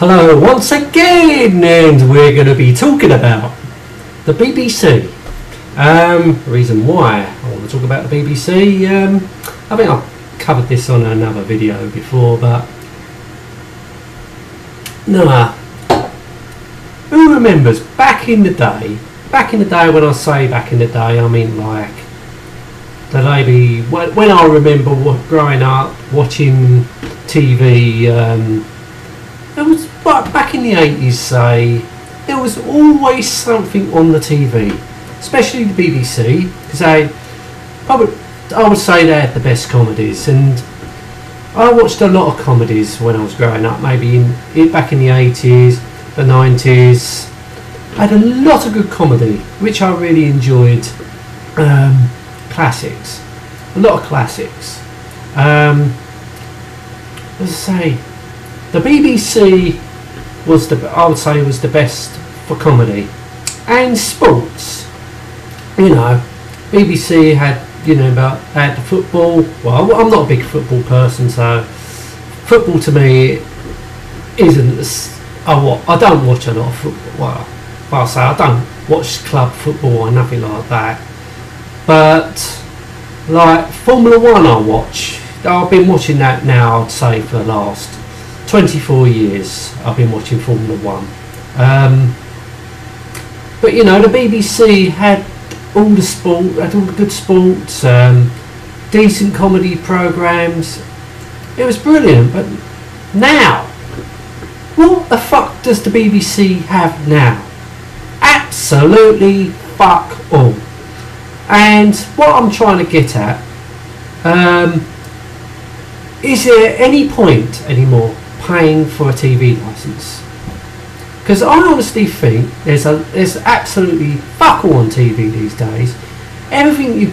Hello once again, and we're going to be talking about the BBC. The reason why I want to talk about the BBC, I think I've covered this on another video before, but no, who remembers back in the day, when I say back in the day, I mean like the day when I remember growing up watching TV. It was back in the 80s, say, there was always something on the TV, especially the BBC, because I would say they had the best comedies, and I watched a lot of comedies when I was growing up, maybe back in the 80s, the 90s. I had a lot of good comedy, which I really enjoyed. Classics, a lot of classics. As I say, the BBC I would say was the best for comedy and sports. You know, BBC had, had the football. Well, I'm not a big football person, so football to me isn't. I don't watch a lot of football. Well, I say I don't watch club football or nothing like that. But like Formula One, I've been watching that now, I'd say, for the last 24 years I've been watching Formula One. But the BBC had all the sport, had all the good sports, decent comedy programmes. It was brilliant. But now, what the fuck does the BBC have now? Absolutely fuck all. And what I'm trying to get at, is there any point anymore paying for a TV licence? Because I honestly think there's absolutely fuck all on TV these days. Everything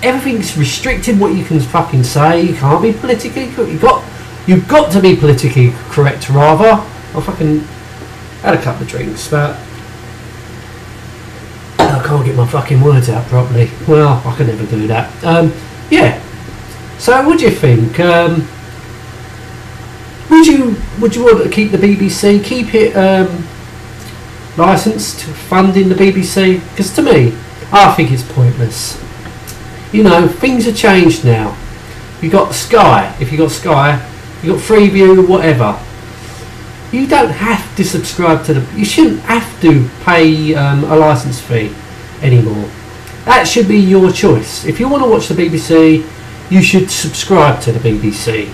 everything's restricted. What you can fucking say, you can't be politically correct. You've got to be politically correct, rather. I fucking had a couple of drinks, but I can't get my fucking words out properly. Well, I can never do that. Yeah. So, what do you think? Would you want to keep the BBC? Keep it licensed, funding the BBC? Because to me, I think it's pointless. Things have changed now. You got Sky. If you got Sky, you got Freeview, whatever. You don't have to subscribe to You shouldn't have to pay a licence fee anymore. That should be your choice. If you want to watch the BBC, you should subscribe to the BBC.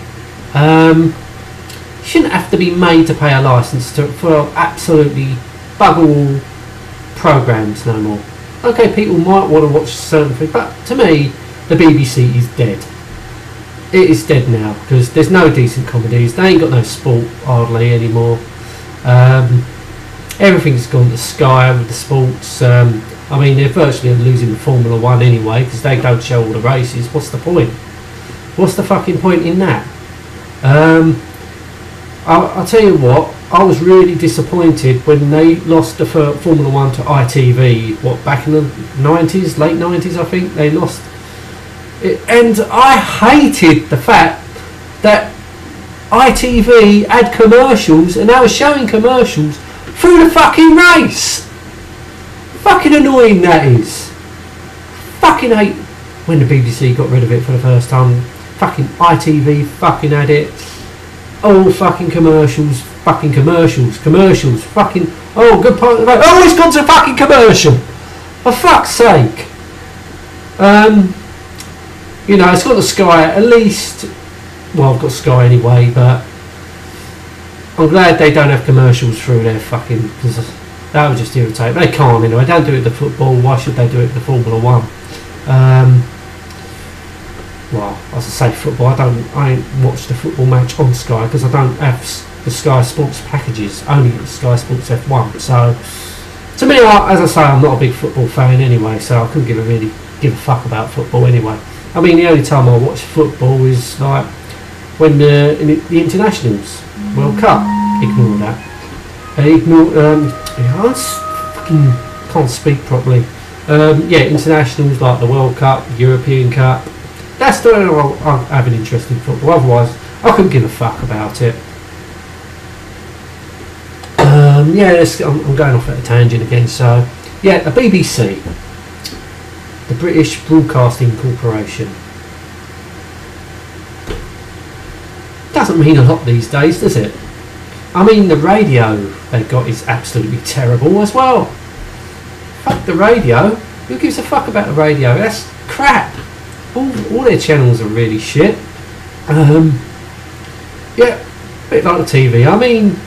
You shouldn't have to be made to pay a licence for absolutely bugger all programmes no more. Okay, people might want to watch certain things, but to me, the BBC is dead. It is dead now, because there's no decent comedies. They ain't got no sport hardly anymore. Everything's gone to Sky with the sports. I mean, they're virtually losing the Formula One anyway, because they don't show all the races. What's the point? What's the fucking point in that? I'll tell you what, I was really disappointed when they lost the Formula One to ITV, back in the 90s, late 90s I think, they lost it. And I hated the fact that ITV had commercials, and they were showing commercials through the fucking race. Fucking annoying that is. Fucking hate when the BBC got rid of it for the first time. Fucking ITV fucking had it. Oh, fucking commercials, fucking, oh, good part of the road. Oh, it's gone to a fucking commercial. For fuck's sake. It's got the Sky, at least, well, I've got Sky anyway, but I'm glad they don't have commercials through their fucking, because that would just irritate. They can't anyway, they don't do it to football, why should they do it to Formula One? Well, as I say, football, I ain't watched the football match on Sky because I don't have the Sky Sports packages, only the Sky Sports F1. So, to me, as I say, I'm not a big football fan anyway, so I couldn't really give a fuck about football anyway. I mean, the only time I watch football is like when the internationals, World Cup. Ignore that. I fucking can't speak properly. Yeah, internationals like the World Cup, European Cup. That's the only one I have an interest in football. Otherwise, I couldn't give a fuck about it. Yeah, I'm going off at a tangent again. So, yeah, the BBC, the British Broadcasting Corporation. Doesn't mean a lot these days, does it? I mean, the radio they've got is absolutely terrible as well. Fuck the radio. Who gives a fuck about the radio? That's crap. All their channels are really shit. Yeah, a bit like the TV. I mean,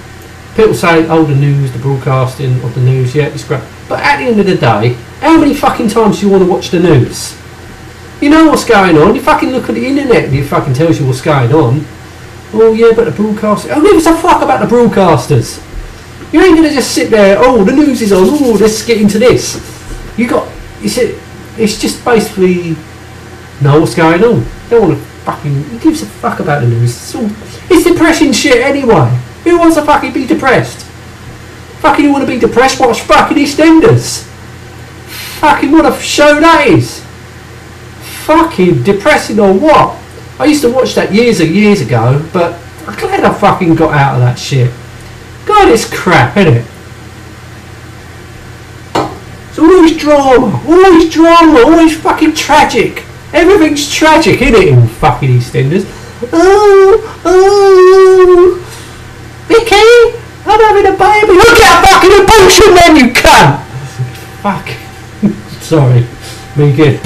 people say, oh, the news, the broadcasting of the news, yeah, it's great. But at the end of the day, how many fucking times do you want to watch the news? You know what's going on. You fucking look at the internet and it fucking tells you what's going on. Oh yeah, but the broadcasters. Who gives a fuck about the broadcasters? You ain't gonna just sit there. Oh, the news is on. Oh, let's get into this. It's just basically know what's going on. Don't want to fucking. Who gives a fuck about the news? It's depressing shit anyway. Who wants to fucking be depressed? Fucking you want to be depressed? Watch fucking EastEnders. Fucking what a show that is. Fucking depressing or what? I used to watch that years ago, but I'm glad I fucking got out of that shit. God, it's crap, isn't it? It's always drama, always fucking tragic. Everything's tragic, isn't it, in fucking EastEnders? Oh, Vicky, I'm having a baby. Look at fucking abortion then, you cunt! Fuck. Sorry, me again.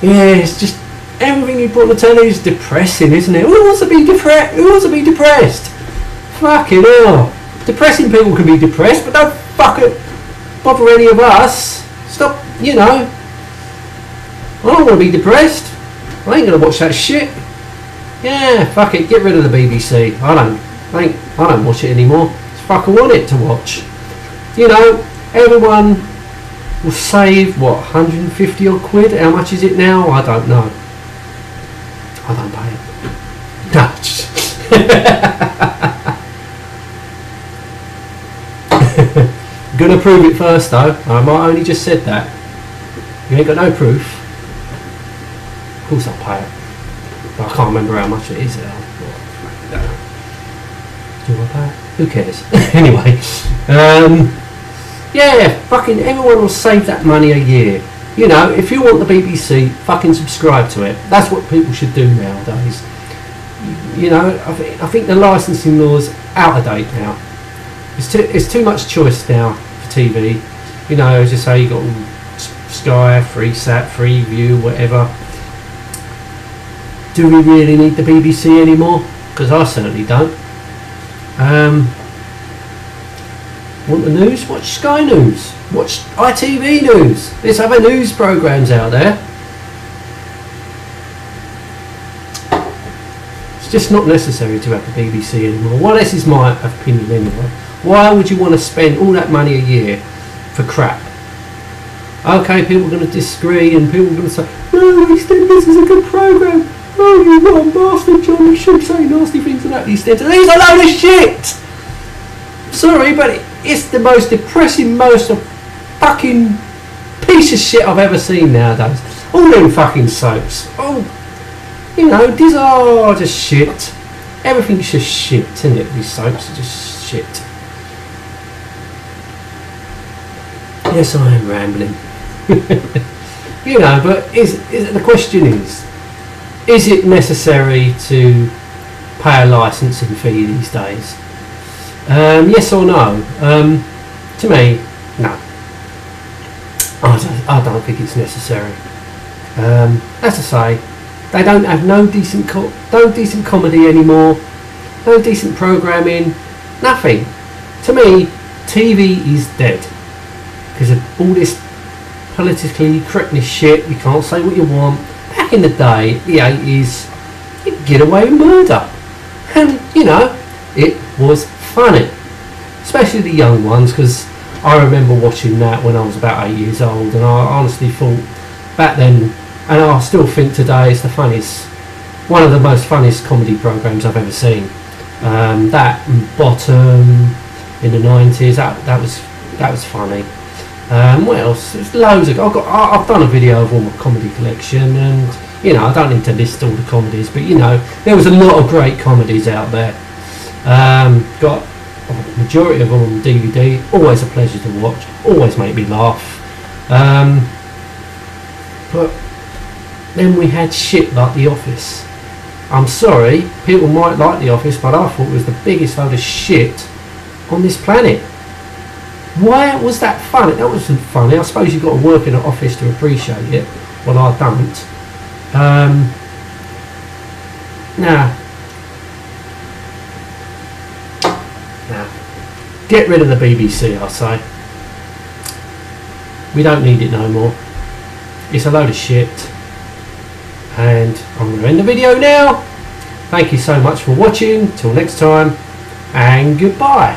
Yeah, it's just everything you put on the telly is depressing, isn't it? Who wants to be depressed? Who wants to be depressed? Fucking hell. Depressing people can be depressed, but don't fucking bother any of us. Stop, you know. I don't want to be depressed. I ain't gonna watch that shit. Yeah, fuck it. Get rid of the BBC. I don't watch it anymore. It's fucking want it to watch. You know, everyone will save what, 150 odd quid? How much is it now? I don't know. I don't pay it. No. Gonna prove it first though. I might only just said that. You ain't got no proof. Of course I'll pay it. But I can't remember how much it is now. Do I pay it? Who cares? Anyway. Yeah, fucking everyone will save that money a year. You know, if you want the BBC, fucking subscribe to it. That's what people should do nowadays. You know, I think the licensing law's out of date now. It's too much choice now for TV. You know, as you say, you got Sky, Freesat, Freeview, whatever. Do we really need the BBC anymore? Because I certainly don't. Want the news? Watch Sky News. Watch ITV News. There's other news programmes out there. It's just not necessary to have the BBC anymore. Well, this is my opinion anyway. Why would you want to spend all that money a year for crap? Okay, people are going to disagree and people are going to say, no, EastEnders is a good programme. Oh, you what a bastard, John. You should say nasty things about EastEnders. These are a load of shit! Sorry, but it's the most depressing, most fucking piece of shit I've ever seen nowadays. All them fucking soaps. Oh, you know, these are just shit. Everything's just shit, isn't it? These soaps are just shit. Yes, I am rambling. You know, but the question is it necessary to pay a licensing fee these days? Yes or no? To me, no. I don't think it's necessary. As I say, they don't have no decent comedy anymore, no decent programming, nothing. To me, TV is dead because of all this politically correctness shit. You can't say what you want. Back in the day, the 80s, you could get away with murder, and you know, it was funny, especially the young ones, because I remember watching that when I was about 8 years old, and I honestly thought back then, and I still think today, it's the funniest, one of the most funniest comedy programs I've ever seen. That and Bottom in the 90s, that was funny. What else? There's loads of. I've done a video of all my comedy collection, and You know, I don't need to list all the comedies, but you know, there was a lot of great comedies out there. Got the majority of them on DVD. Always a pleasure to watch. Always make me laugh. But then we had shit like The Office. I'm sorry, people might like The Office, but I thought it was the biggest load of shit on this planet. Why was that funny? That wasn't funny. I suppose you've got to work in an office to appreciate it. Well, I don't. Nah. Get rid of the BBC, I say. We don't need it no more. It's a load of shit. And I'm going to end the video now. Thank you so much for watching. Till next time. And goodbye.